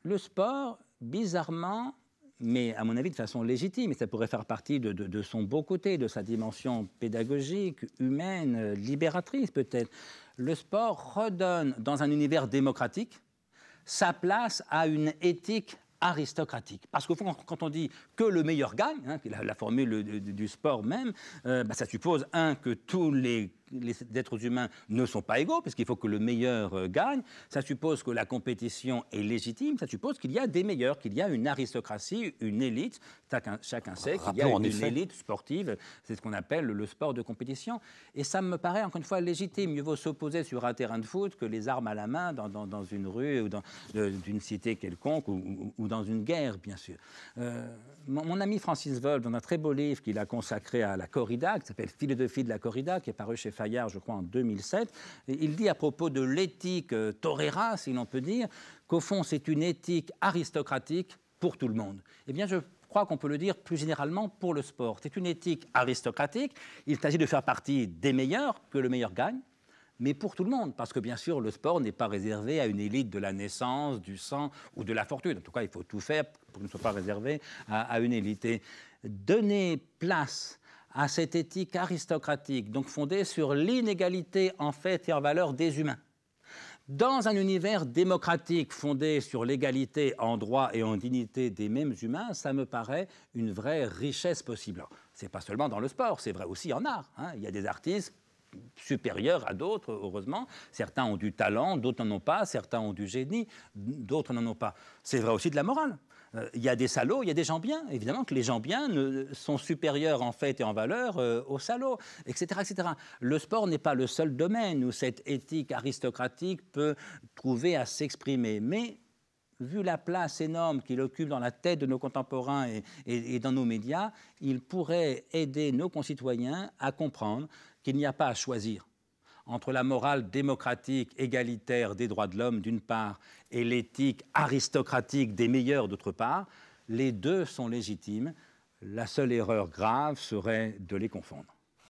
le sport, bizarrement, mais à mon avis de façon légitime, et ça pourrait faire partie de son beau côté, de sa dimension pédagogique, humaine, libératrice peut-être, le sport redonne dans un univers démocratique sa place à une éthique aristocratique. Parce qu'au fond, quand on dit que le meilleur gagne, hein, la formule du sport même, ça suppose, que tous les êtres humains ne sont pas égaux, parce qu'il faut que le meilleur gagne. Ça suppose que la compétition est légitime. Ça suppose qu'il y a des meilleurs, qu'il y a une aristocratie, une élite. Chacun sait qu'il y a une élite sportive. C'est ce qu'on appelle le sport de compétition. Et ça me paraît, encore une fois, légitime. Mieux vaut s'opposer sur un terrain de foot que les armes à la main dans une rue ou d'une cité quelconque ou dans une guerre, bien sûr. Mon ami Francis Wolff, dans un très beau livre qu'il a consacré à la corrida, qui s'appelle Philosophie de la corrida, qui est paru chez Fayard, je crois, en 2007, il dit à propos de l'éthique torera, si l'on peut dire, qu'au fond, c'est une éthique aristocratique pour tout le monde. Eh bien, je crois qu'on peut le dire plus généralement pour le sport. C'est une éthique aristocratique. Il s'agit de faire partie des meilleurs, que le meilleur gagne, mais pour tout le monde, parce que bien sûr, le sport n'est pas réservé à une élite de la naissance, du sang ou de la fortune. En tout cas, il faut tout faire pour qu'il ne soit pas réservé à une élite. Et donner place à cette éthique aristocratique, donc fondée sur l'inégalité en fait et en valeur des humains, dans un univers démocratique fondé sur l'égalité en droit et en dignité des mêmes humains, ça me paraît une vraie richesse possible. Ce n'est pas seulement dans le sport, c'est vrai aussi en art. Il y a des artistes supérieurs à d'autres, heureusement. Certains ont du talent, d'autres n'en ont pas. Certains ont du génie, d'autres n'en ont pas. C'est vrai aussi de la morale. Il y a des salauds, il y a des gens bien. Évidemment que les gens bien sont supérieurs en fait et en valeur aux salauds, etc., etc. Le sport n'est pas le seul domaine où cette éthique aristocratique peut trouver à s'exprimer. Mais vu la place énorme qu'il occupe dans la tête de nos contemporains et dans nos médias, il pourrait aider nos concitoyens à comprendre qu'il n'y a pas à choisir entre la morale démocratique, égalitaire des droits de l'homme d'une part et l'éthique aristocratique des meilleurs d'autre part. Les deux sont légitimes. La seule erreur grave serait de les confondre.